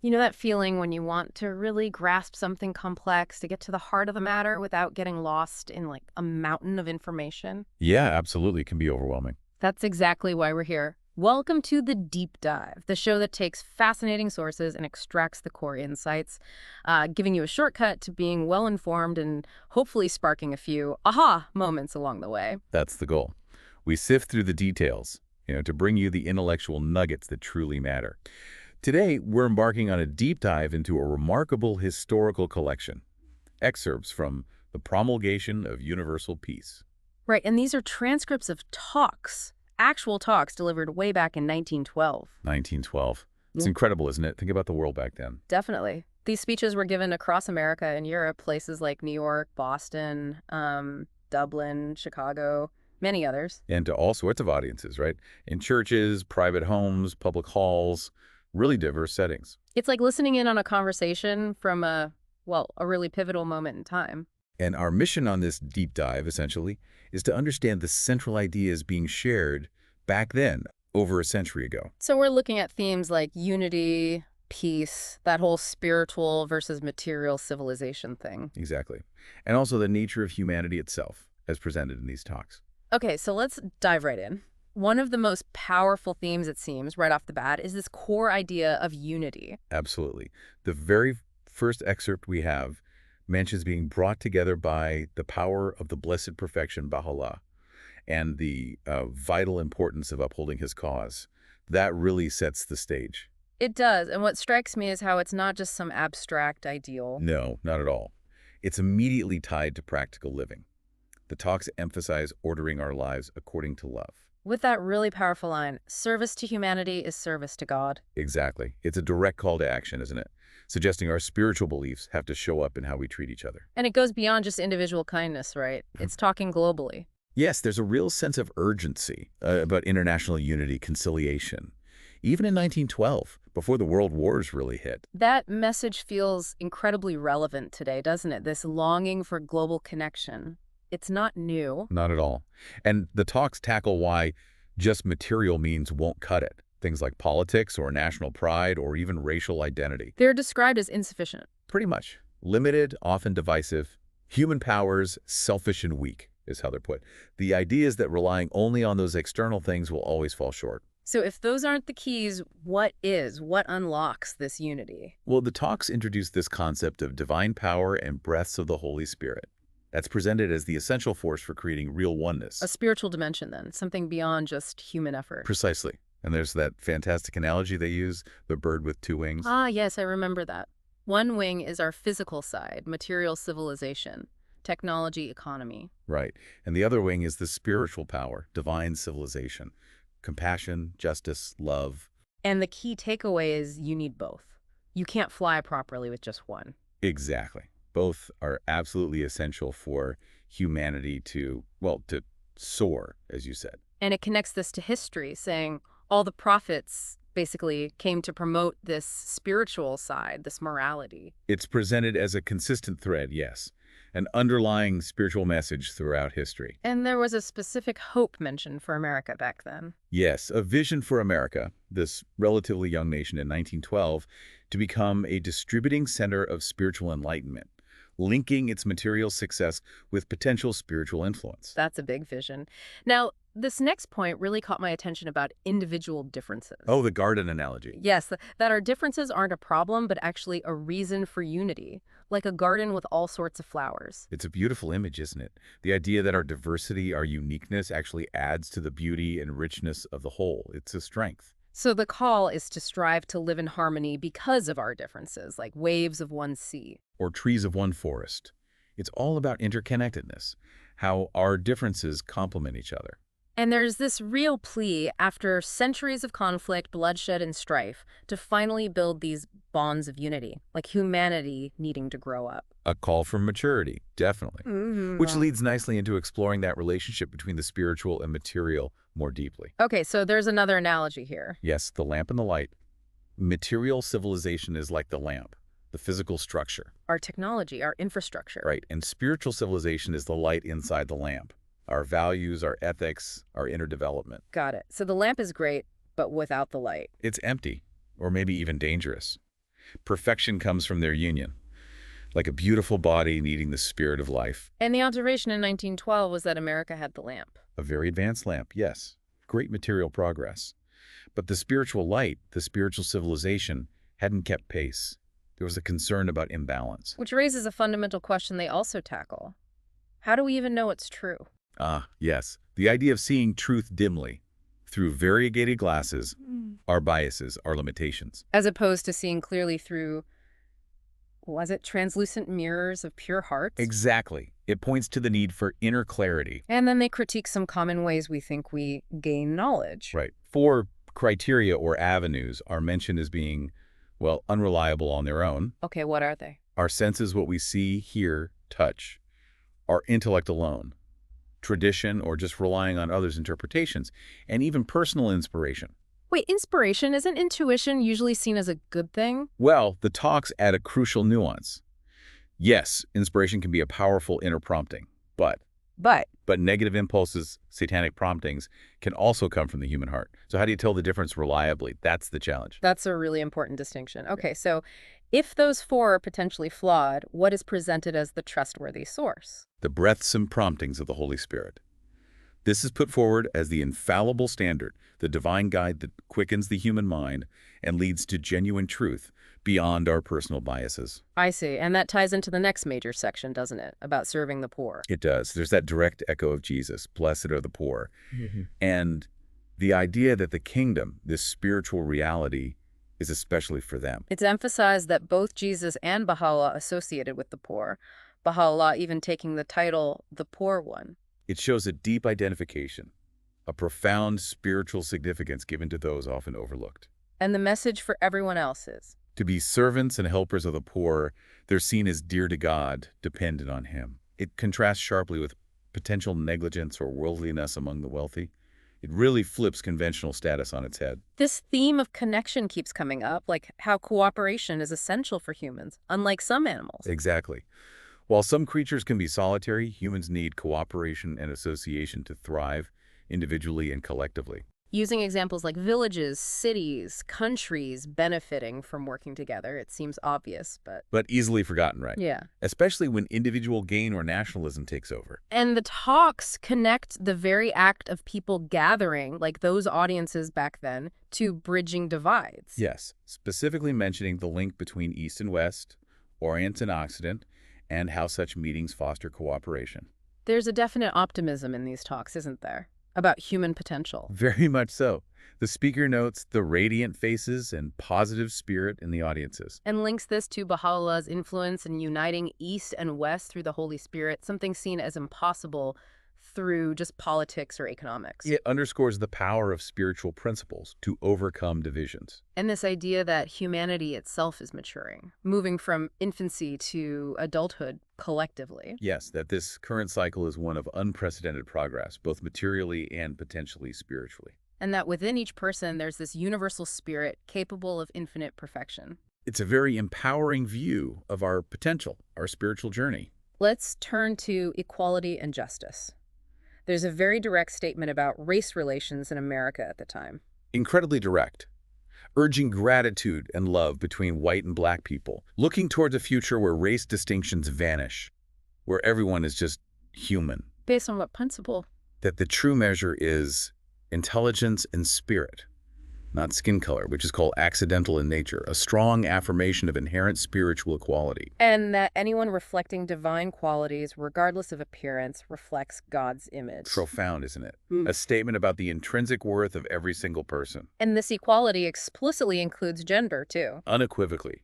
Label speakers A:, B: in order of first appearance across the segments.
A: You know that feeling when you want to really grasp something complex, to get to the heart of the matter without getting lost in like a mountain of information?
B: Yeah, absolutely. It can be overwhelming.
A: That's exactly why we're here. Welcome to The Deep Dive, the show that takes fascinating sources and extracts the core insights, giving you a shortcut to being well-informed and hopefully sparking a few aha moments along the way.
B: That's the goal. We sift through the details, to bring you the intellectual nuggets that truly matter. Today, we're embarking on a deep dive into a remarkable historical collection. Excerpts from the Promulgation of Universal Peace.
A: Right, and these are transcripts of talks, actual talks delivered way back in 1912.
B: 1912. It's
A: Yeah.
B: incredible, isn't it? Think about the world back then.
A: Definitely. These speeches were given across America and Europe, places like New York, Boston, Dublin, Chicago, many others.
B: And to all sorts of audiences, right? In churches, private homes, public halls, really diverse settings.
A: It's like listening in on a conversation from a really pivotal moment in time.
B: And our mission on this deep dive, essentially, is to understand the central ideas being shared back then, over a century ago.
A: So we're looking at themes like unity, peace, that whole spiritual versus material civilization thing.
B: Exactly. And also the nature of humanity itself, as presented in these talks.
A: Okay, so let's dive right in. One of the most powerful themes, it seems, right off the bat, is this core idea of unity.
B: Absolutely. The very first excerpt we have mentions being brought together by the power of the blessed perfection, Baha'u'llah, and the vital importance of upholding his cause. That really sets the stage.
A: It does, and what strikes me is how it's not just some abstract ideal.
B: No, not at all. It's immediately tied to practical living. The talks emphasize ordering our lives according to love.
A: With that really powerful line, service to humanity is service to God.
B: Exactly. It's a direct call to action, isn't it? Suggesting our spiritual beliefs have to show up in how we treat each other.
A: And it goes beyond just individual kindness, right? It's talking globally.
B: Yes, there's a real sense of urgency about international unity, conciliation. Even in 1912, before the world wars really hit.
A: That message feels incredibly relevant today, doesn't it? This longing for global connection. It's not new.
B: Not at all. And the talks tackle why just material means won't cut it. Things like politics or national pride or even racial identity.
A: They're described as insufficient.
B: Pretty much. Limited, often divisive. Human powers, selfish and weak, is how they're put. The idea is that relying only on those external things will always fall short.
A: So if those aren't the keys, what is? What unlocks this unity?
B: Well, the talks introduce this concept of divine power and breaths of the Holy Spirit. That's presented as the essential force for creating real oneness.
A: A spiritual dimension, then, something beyond just human effort.
B: Precisely. And there's that fantastic analogy they use, the bird with two wings.
A: Ah, yes, I remember that. One wing is our physical side, material civilization, technology, economy.
B: Right. And the other wing is the spiritual power, divine civilization, compassion, justice, love.
A: And the key takeaway is you need both. You can't fly properly with just one.
B: Exactly. Both are absolutely essential for humanity to soar, as you said.
A: And it connects this to history, saying all the prophets basically came to promote this spiritual side, this morality.
B: It's presented as a consistent thread, yes, an underlying spiritual message throughout history.
A: And there was a specific hope mentioned for America back then.
B: Yes, a vision for America, this relatively young nation in 1912, to become a distributing center of spiritual enlightenment, linking its material success with potential spiritual influence.
A: That's a big vision. Now, this next point really caught my attention about individual differences.
B: Oh, the garden analogy.
A: Yes, that our differences aren't a problem, but actually a reason for unity, like a garden with all sorts of flowers.
B: It's a beautiful image, isn't it? The idea that our diversity, our uniqueness actually adds to the beauty and richness of the whole. It's a strength.
A: So the call is to strive to live in harmony because of our differences, like waves of one sea.
B: Or trees of one forest. It's all about interconnectedness, how our differences complement each other.
A: And there's this real plea, after centuries of conflict, bloodshed, and strife, to finally build these bonds of unity, like humanity needing to grow up.
B: A call for maturity, definitely. Which
A: Wow.
B: leads nicely into exploring that relationship between the spiritual and material more deeply.
A: Okay, so there's another analogy here.
B: Yes, the lamp and the light. Material civilization is like the lamp, the physical structure,
A: Our technology, our infrastructure.
B: right? And spiritual civilization is the light inside the lamp. Our values, our ethics, our inner development.
A: Got it. So the lamp is great, but without the light.
B: It's empty, or maybe even dangerous. Perfection comes from their union, like a beautiful body needing the spirit of life.
A: And the observation in 1912 was that America had the lamp.
B: A very advanced lamp, yes. Great material progress. But the spiritual light, the spiritual civilization, hadn't kept pace. There was a concern about imbalance.
A: Which raises a fundamental question they also tackle. How do we even know it's true?
B: Yes. The idea of seeing truth dimly, through variegated glasses, our biases, our limitations.
A: As opposed to seeing clearly through, was it translucent mirrors of pure hearts?
B: Exactly. It points to the need for inner clarity.
A: And then they critique some common ways we think we gain knowledge.
B: Right. 4 criteria or avenues are mentioned as being, well, unreliable on their own.
A: Okay, what are they?
B: Our senses, what we see, hear, touch. Our intellect alone. Tradition, or just relying on others' interpretations. And even personal inspiration.
A: Wait, inspiration, isn't intuition usually seen as a good thing?
B: Well, the talks add a crucial nuance. Yes, inspiration can be a powerful inner prompting, but negative impulses, satanic promptings, can also come from the human heart. So how do you tell the difference reliably? That's the challenge.
A: That's a really important distinction. Okay, so if those 4 are potentially flawed, what is presented as the trustworthy source?
B: The breathsome promptings of the Holy Spirit. This is put forward as the infallible standard, the divine guide that quickens the human mind and leads to genuine truth beyond our personal biases.
A: I see, and that ties into the next major section, doesn't it? About serving the poor.
B: It does. There's that direct echo of Jesus, blessed are the poor. And the idea that the kingdom, this spiritual reality, is especially for them.
A: It's emphasized that both Jesus and Baha'u'llah associated with the poor, Baha'u'llah even taking the title, the Poor One.
B: It shows a deep identification, a profound spiritual significance given to those often overlooked.
A: And the message for everyone else is?
B: To be servants and helpers of the poor, they're seen as dear to God, dependent on Him. It contrasts sharply with potential negligence or worldliness among the wealthy. It really flips conventional status on its head.
A: This theme of connection keeps coming up, like how cooperation is essential for humans, unlike some animals.
B: Exactly. While some creatures can be solitary, humans need cooperation and association to thrive, individually and collectively.
A: Using examples like villages, cities, countries benefiting from working together, it seems obvious, but...
B: But easily forgotten, right?
A: Yeah.
B: Especially when individual gain or nationalism takes over.
A: And the talks connect the very act of people gathering, like those audiences back then, to bridging divides.
B: Yes, specifically mentioning the link between East and West, Orient and Occident, and how such meetings foster cooperation.
A: There's a definite optimism in these talks, isn't there? About human potential.
B: Very much so. The speaker notes the radiant faces and positive spirit in the audiences.
A: And links this to Baha'u'llah's influence in uniting East and West through the Holy Spirit, something seen as impossible through just politics or economics.
B: It underscores the power of spiritual principles to overcome divisions.
A: And this idea that humanity itself is maturing, moving from infancy to adulthood collectively.
B: Yes, that this current cycle is one of unprecedented progress, both materially and potentially spiritually.
A: And that within each person, there's this universal spirit capable of infinite perfection.
B: It's a very empowering view of our potential, our spiritual journey.
A: Let's turn to equality and justice. There's a very direct statement about race relations in America at the time.
B: Incredibly direct, urging gratitude and love between white and black people, looking towards a future where race distinctions vanish, where everyone is just human.
A: Based on what principle?
B: That the true measure is intelligence and spirit, not skin color, which is called accidental in nature, a strong affirmation of inherent spiritual equality.
A: And that anyone reflecting divine qualities, regardless of appearance, reflects God's image.
B: Profound, isn't it? A statement about the intrinsic worth of every single person.
A: And this equality explicitly includes gender, too.
B: Unequivocally,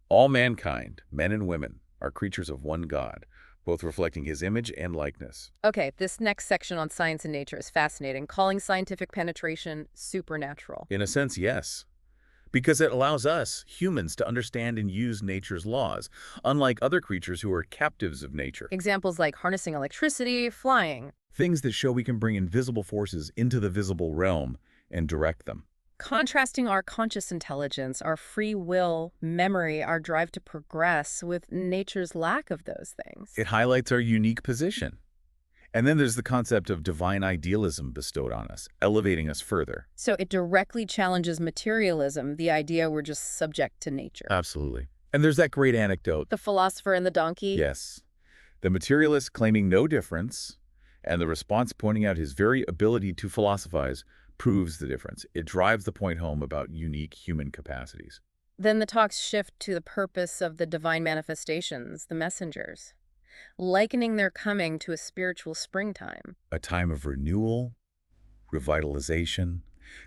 B: all mankind, men and women, are creatures of one God, both reflecting His image and likeness.
A: Okay, this next section on science and nature is fascinating, calling scientific penetration supernatural.
B: In a sense, yes. Because it allows us, humans, to understand and use nature's laws, unlike other creatures who are captives of nature.
A: Examples like harnessing electricity, flying.
B: Things that show we can bring invisible forces into the visible realm and direct them.
A: Contrasting our conscious intelligence, our free will, memory, our drive to progress with nature's lack of those things.
B: It highlights our unique position And then there's the concept of divine idealism bestowed on us, elevating us further.
A: So it directly challenges materialism, the idea we're just subject to nature.
B: Absolutely. And there's that great anecdote.
A: The philosopher and the donkey?
B: Yes. The materialist claiming no difference, and the response pointing out his very ability to philosophize proves the difference. It drives the point home about unique human capacities.
A: Then the talks shift to the purpose of the divine manifestations, the messengers, likening their coming to a spiritual springtime.
B: A time of renewal, revitalization,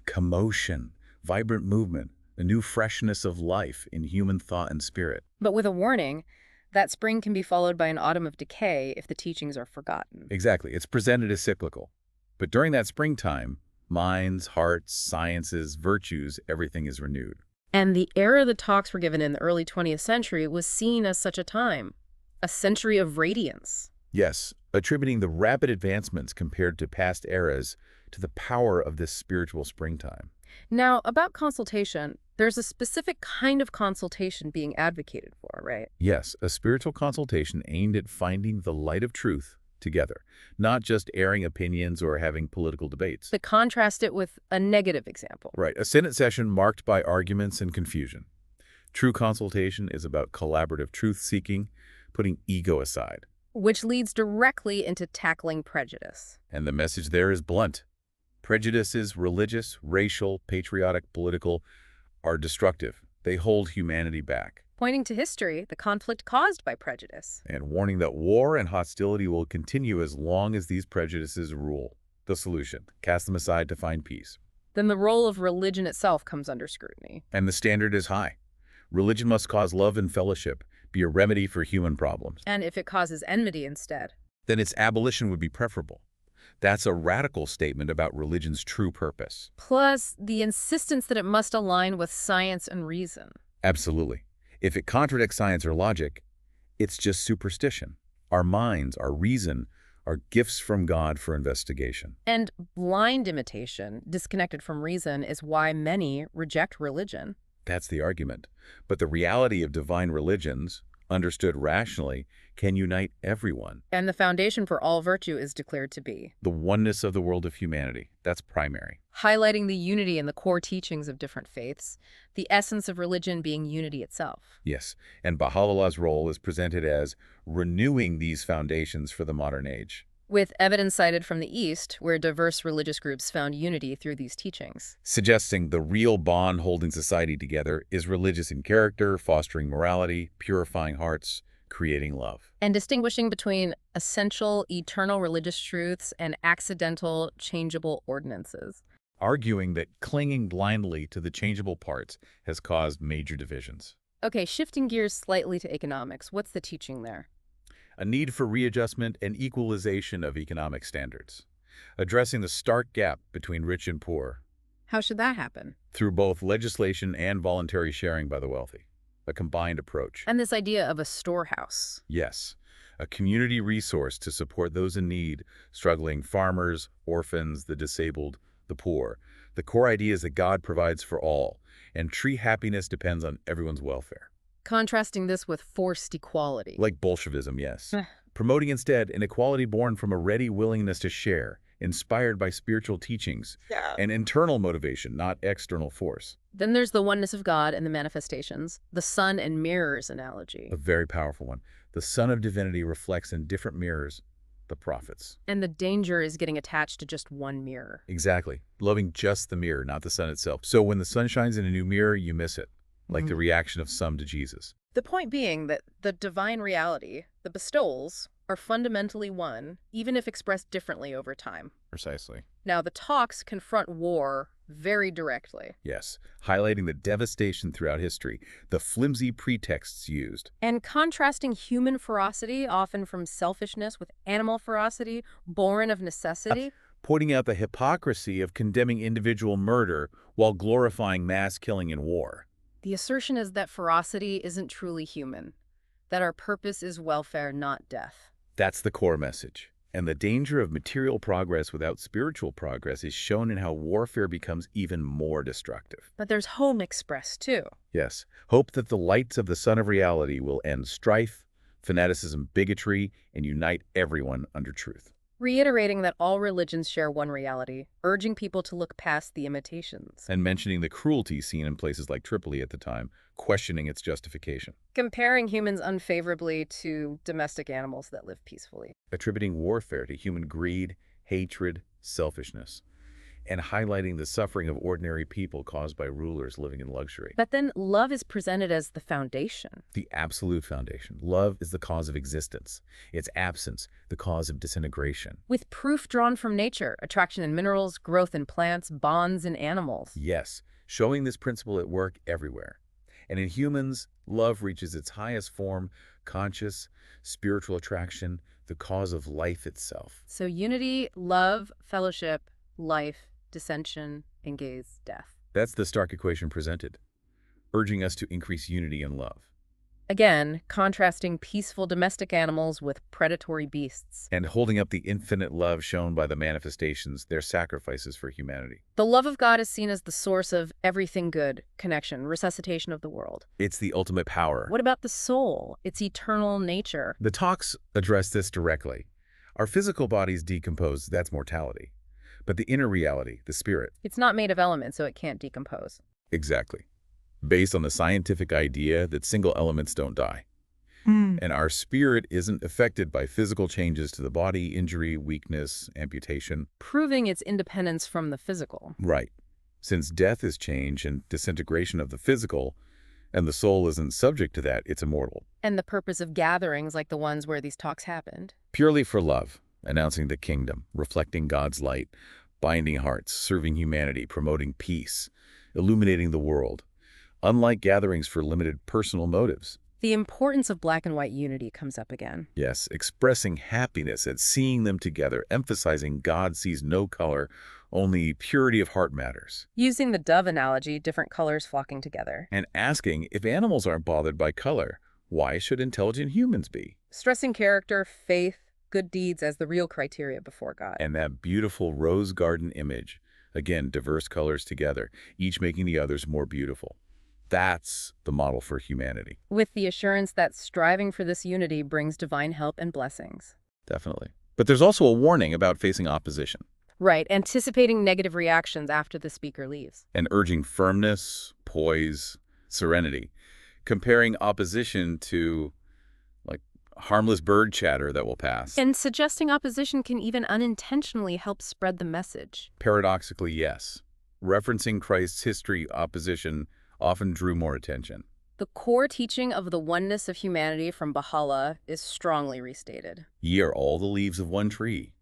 B: commotion, vibrant movement, a new freshness of life in human thought and spirit.
A: But with a warning, that spring can be followed by an autumn of decay if the teachings are forgotten.
B: Exactly. It's presented as cyclical. But during that springtime, minds, hearts, sciences, virtues, everything is renewed.
A: And the era the talks were given in the early 20th century was seen as such a time, a century of radiance.
B: Yes, attributing the rapid advancements compared to past eras to the power of this spiritual springtime.
A: Now, about consultation, there's a specific kind of consultation being advocated for, right?
B: Yes, a spiritual consultation aimed at finding the light of truth together, not just airing opinions or having political debates.
A: But contrast it with a negative example.
B: Right, a Senate session marked by arguments and confusion. True consultation is about collaborative truth-seeking, putting ego aside.
A: Which leads directly into tackling prejudice.
B: And the message there is blunt. Prejudices, religious, racial, patriotic, political, are destructive. They hold humanity back.
A: Pointing to history, the conflict caused by prejudice.
B: And warning that war and hostility will continue as long as these prejudices rule. The solution: cast them aside to find peace.
A: Then the role of religion itself comes under scrutiny.
B: And the standard is high. Religion must cause love and fellowship, be a remedy for human problems.
A: And if it causes enmity instead?
B: Then its abolition would be preferable. That's a radical statement about religion's true purpose.
A: Plus, the insistence that it must align with science and reason.
B: Absolutely. If it contradicts science or logic, it's just superstition. Our minds, our reason, are gifts from God for investigation.
A: And blind imitation, disconnected from reason, is why many reject religion.
B: That's the argument. But the reality of divine religions, understood rationally, can unite everyone.
A: And the foundation for all virtue is declared to be
B: The oneness of the world of humanity. That's primary.
A: highlighting the unity in the core teachings of different faiths, the essence of religion being unity itself.
B: Yes, and Baha'u'llah's role is presented as renewing these foundations for the modern age.
A: With evidence cited from the East, where diverse religious groups found unity through these teachings.
B: Suggesting the real bond holding society together is religious in character, fostering morality, purifying hearts, creating love.
A: And distinguishing between essential, eternal religious truths and accidental, changeable ordinances.
B: Arguing that clinging blindly to the changeable parts has caused major divisions.
A: Okay, shifting gears slightly to economics. What's the teaching there?
B: A need for readjustment and equalization of economic standards, addressing the stark gap between rich and poor
A: How should that happen?
B: through both legislation and voluntary sharing by the wealthy. A combined approach.
A: And this idea of a storehouse.
B: Yes, a community resource to support those in need, struggling farmers, orphans, the disabled, the poor. The core idea is that God provides for all, and true happiness depends on everyone's welfare.
A: Contrasting this with forced equality.
B: Like Bolshevism, yes. Promoting instead an equality born from a ready willingness to share, inspired by spiritual teachings, and internal motivation, not external force.
A: Then there's the oneness of God and the manifestations, the sun and mirrors analogy.
B: A very powerful one. The Son of Divinity reflects in different mirrors the prophets.
A: And the danger is getting attached to just one mirror.
B: Exactly. Loving just the mirror, not the sun itself. So when the sun shines in a new mirror, you miss it. Like the reaction of some to Jesus.
A: The point being that the divine reality, the bestowals, are fundamentally one, even if expressed differently over time.
B: Precisely.
A: Now, the talks confront war very directly.
B: Yes, highlighting the devastation throughout history, the flimsy pretexts used.
A: And contrasting human ferocity, often from selfishness, with animal ferocity, born of necessity.
B: Pointing out the hypocrisy of condemning individual murder while glorifying mass killing in war.
A: The assertion is that ferocity isn't truly human, that our purpose is welfare, not death.
B: That's the core message. And the danger of material progress without spiritual progress is shown in how warfare becomes even more destructive.
A: But there's hope expressed, too.
B: Yes, hope that the lights of the sun of reality will end strife, fanaticism, bigotry, and unite everyone under truth.
A: reiterating that all religions share one reality, urging people to look past the imitations.
B: And mentioning the cruelty seen in places like Tripoli at the time, questioning its justification.
A: Comparing humans unfavorably to domestic animals that live peacefully.
B: Attributing warfare to human greed, hatred, selfishness, and highlighting the suffering of ordinary people caused by rulers living in luxury.
A: But then love is presented as the foundation.
B: The absolute foundation. Love is the cause of existence. Its absence, the cause of disintegration.
A: With proof drawn from nature, attraction in minerals, growth in plants, bonds in animals.
B: Yes, showing this principle at work everywhere. And in humans, love reaches its highest form, conscious, spiritual attraction, the cause of life itself.
A: So unity, love, fellowship, life, dissension, engage, death.
B: That's the stark equation presented, urging us to increase unity and love.
A: Again, contrasting peaceful domestic animals with predatory beasts.
B: And holding up the infinite love shown by the manifestations, their sacrifices for humanity.
A: The love of God is seen as the source of everything good, connection, resuscitation of the world.
B: It's the ultimate power.
A: What about the soul, its eternal nature?
B: The talks address this directly. Our physical bodies decompose, that's mortality. But the inner reality, the spirit.
A: It's not made of elements, so it can't decompose.
B: Exactly. Based on the scientific idea that single elements don't die. And our spirit isn't affected by physical changes to the body, injury, weakness, amputation.
A: Proving its independence from the physical.
B: Right. Since death is change and disintegration of the physical, and the soul isn't subject to that, it's immortal.
A: And the purpose of gatherings like the ones where these talks happened.
B: Purely for love, announcing the kingdom, reflecting God's light, binding hearts, serving humanity, promoting peace, illuminating the world. Unlike gatherings for limited personal motives.
A: The importance of black and white unity comes up again.
B: Yes, expressing happiness at seeing them together, emphasizing God sees no color, only purity of heart matters.
A: Using the dove analogy, different colors flocking together.
B: And asking, if animals aren't bothered by color, why should intelligent humans be?
A: Stressing character, faith, good deeds as the real criteria before God.
B: And that beautiful rose garden image, again, diverse colors together, each making the others more beautiful. That's the model for humanity.
A: With the assurance that striving for this unity brings divine help and blessings.
B: Definitely. But there's also a warning about facing opposition.
A: Right, anticipating negative reactions after the speaker leaves.
B: And urging firmness, poise, serenity. Comparing opposition to, like, harmless bird chatter that will pass.
A: And suggesting opposition can even unintentionally help spread the message.
B: Paradoxically, yes. Referencing Christ's history, opposition often drew more attention.
A: The core teaching of the oneness of humanity from Baha'u'llah is strongly restated.
B: Ye are all the leaves of one tree.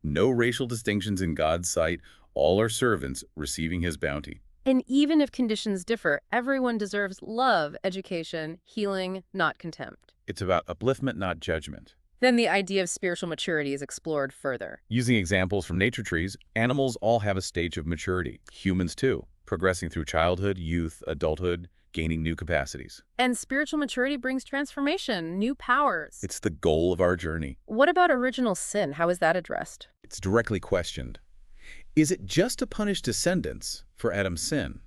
B: No racial distinctions in God's sight. All are servants receiving his bounty.
A: And even if conditions differ, everyone deserves love, education, healing, not contempt.
B: It's about upliftment, not judgment.
A: Then the idea of spiritual maturity is explored further.
B: Using examples from nature trees, animals all have a stage of maturity. Humans too, progressing through childhood, youth, adulthood, gaining new capacities.
A: And spiritual maturity brings transformation, new powers.
B: It's the goal of our journey.
A: What about original sin? How is that addressed?
B: It's directly questioned. Is it just to punish descendants for Adam's sin?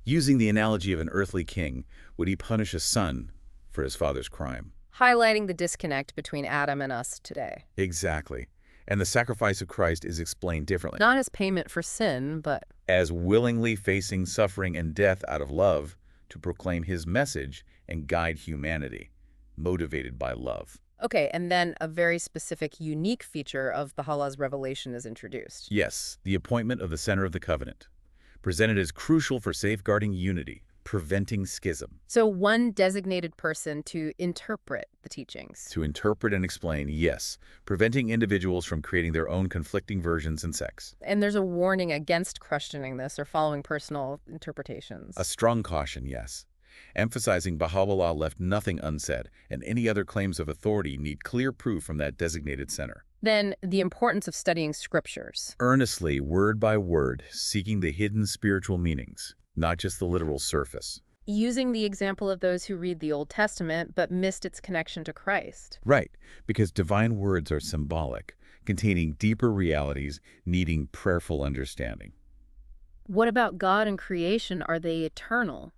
B: Using the analogy of an earthly king, would he punish a son for his father's crime?
A: Highlighting the disconnect between Adam and us today.
B: Exactly. And the sacrifice of Christ is explained differently.
A: Not as payment for sin, but
B: as willingly facing suffering and death out of love to proclaim his message and guide humanity, motivated by love.
A: okay, and then a very specific, unique feature of Baha'u'llah's revelation is introduced.
B: Yes, the appointment of the center of the covenant, presented as crucial for safeguarding unity, preventing schism.
A: So one designated person to interpret the teachings.
B: To interpret and explain, yes, preventing individuals from creating their own conflicting versions and sects.
A: And there's a warning against questioning this or following personal interpretations.
B: A strong caution, yes. Emphasizing Baha'u'llah left nothing unsaid, and any other claims of authority need clear proof from that designated center.
A: Then the importance of studying scriptures.
B: Earnestly, word by word, seeking the hidden spiritual meanings, not just the literal surface.
A: Using the example of those who read the Old Testament but missed its connection to Christ.
B: Right, because divine words are symbolic, containing deeper realities, needing prayerful understanding.
A: What about God and creation? Are they eternal?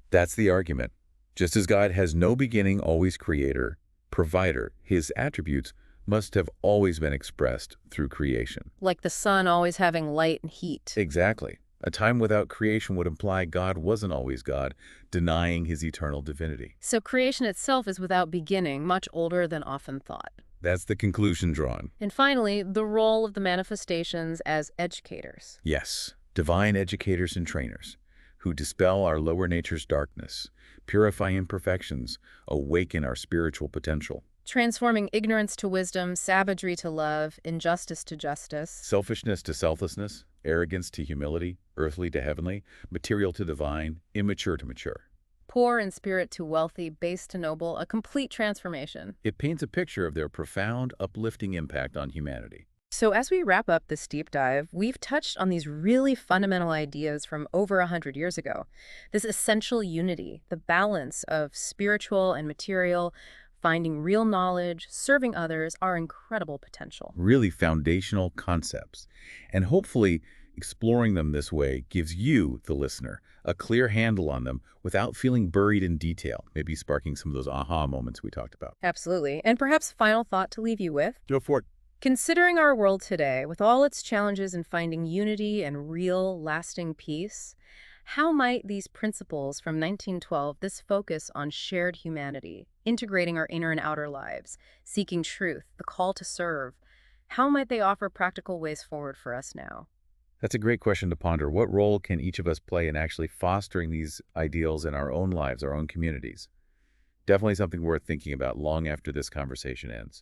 B: That's the argument. Just as God has no beginning, always creator, provider, his attributes, must have always been expressed through creation.
A: Like the sun always having light and heat.
B: Exactly. A time without creation would imply God wasn't always God, denying his eternal divinity.
A: So creation itself is without beginning, much older than often thought.
B: That's the conclusion drawn.
A: And finally, the role of the manifestations as educators.
B: Yes, divine educators and trainers who dispel our lower nature's darkness, purify imperfections, awaken our spiritual potential.
A: Transforming ignorance to wisdom, savagery to love, injustice to justice.
B: Selfishness to selflessness, arrogance to humility, earthly to heavenly, material to divine, immature to mature.
A: Poor in spirit to wealthy, base to noble, a complete transformation.
B: It paints a picture of their profound, uplifting impact on humanity.
A: So as we wrap up this deep dive, we've touched on these really fundamental ideas from over 100 years ago. This essential unity, the balance of spiritual and material, finding real knowledge, serving others, our incredible potential.
B: Really foundational concepts. And hopefully, exploring them this way gives you, the listener, a clear handle on them without feeling buried in detail, maybe sparking some of those aha moments we talked about.
A: Absolutely. And perhaps final thought to leave you with.
B: Go for it.
A: Considering our world today, with all its challenges in finding unity and real, lasting peace, how might these principles from 1912, this focus on shared humanity, integrating our inner and outer lives, seeking truth, the call to serve, how might they offer practical ways forward for us now?
B: That's a great question to ponder. What role can each of us play in actually fostering these ideals in our own lives, our own communities? Definitely something worth thinking about long after this conversation ends.